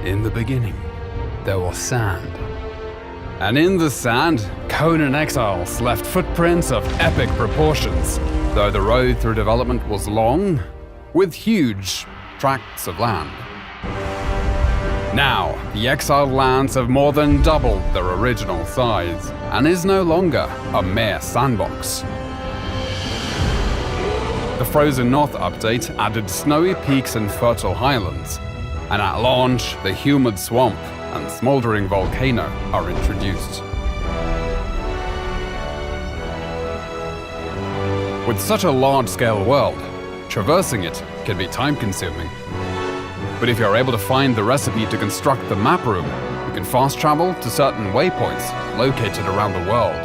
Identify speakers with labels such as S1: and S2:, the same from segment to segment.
S1: In the beginning, there was sand. And in the sand, Conan Exiles left footprints of epic proportions, though the road through development was long, with huge tracts of land. Now, the exiled lands have more than doubled their original size, and is no longer a mere sandbox. The Frozen North update added snowy peaks and fertile highlands, and at launch, the humid swamp and smoldering volcano are introduced. With such a large-scale world, traversing it can be time-consuming. But if you're able to find the recipe to construct the map room, you can fast travel to certain waypoints located around the world.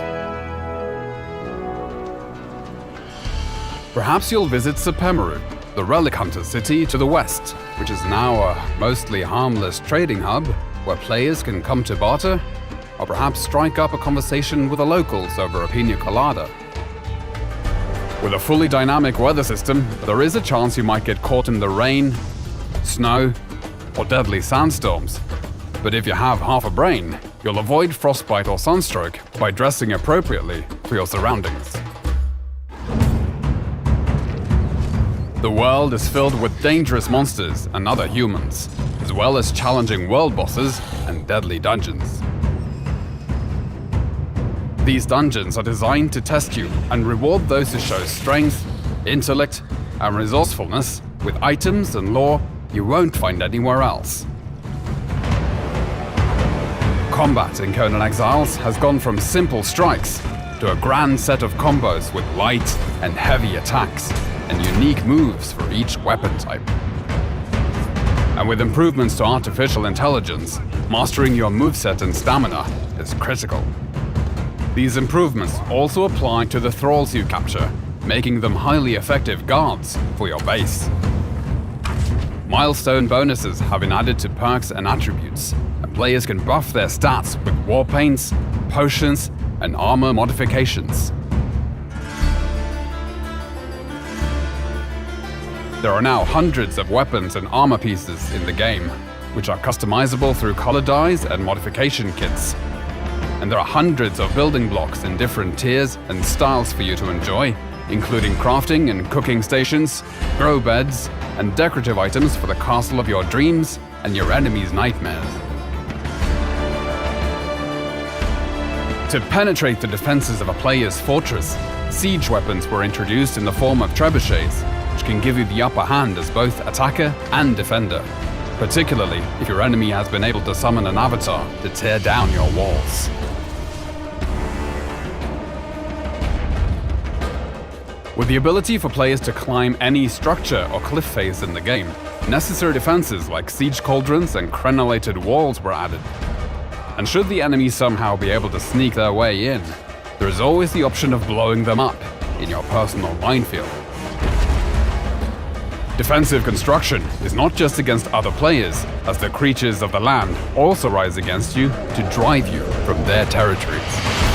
S1: Perhaps you'll visit Sepemeru, the relic hunter city to the west, which is now a mostly harmless trading hub where players can come to barter, or perhaps strike up a conversation with the locals over a pina colada. With a fully dynamic weather system, there is a chance you might get caught in the rain, snow, or deadly sandstorms. But if you have half a brain, you'll avoid frostbite or sunstroke by dressing appropriately for your surroundings. The world is filled with dangerous monsters and other humans, as well as challenging world bosses and deadly dungeons. These dungeons are designed to test you and reward those who show strength, intellect, and resourcefulness with items and lore you won't find anywhere else. Combat in Conan Exiles has gone from simple strikes to a grand set of combos with light and heavy attacks and unique moves for each weapon type. And with improvements to artificial intelligence, mastering your moveset and stamina is critical. These improvements also apply to the thralls you capture, making them highly effective guards for your base. Milestone bonuses have been added to perks and attributes, and players can buff their stats with war paints, potions, and armor modifications. There are now hundreds of weapons and armor pieces in the game, which are customizable through color dyes and modification kits. And there are hundreds of building blocks in different tiers and styles for you to enjoy, including crafting and cooking stations, grow beds, and decorative items for the castle of your dreams and your enemy's nightmares. To penetrate the defenses of a player's fortress, siege weapons were introduced in the form of trebuchets, which can give you the upper hand as both attacker and defender, particularly if your enemy has been able to summon an avatar to tear down your walls. With the ability for players to climb any structure or cliff face in the game, necessary defenses like siege cauldrons and crenellated walls were added. And should the enemy somehow be able to sneak their way in, there is always the option of blowing them up in your personal minefield. Defensive construction is not just against other players, as the creatures of the land also rise against you to drive you from their territories.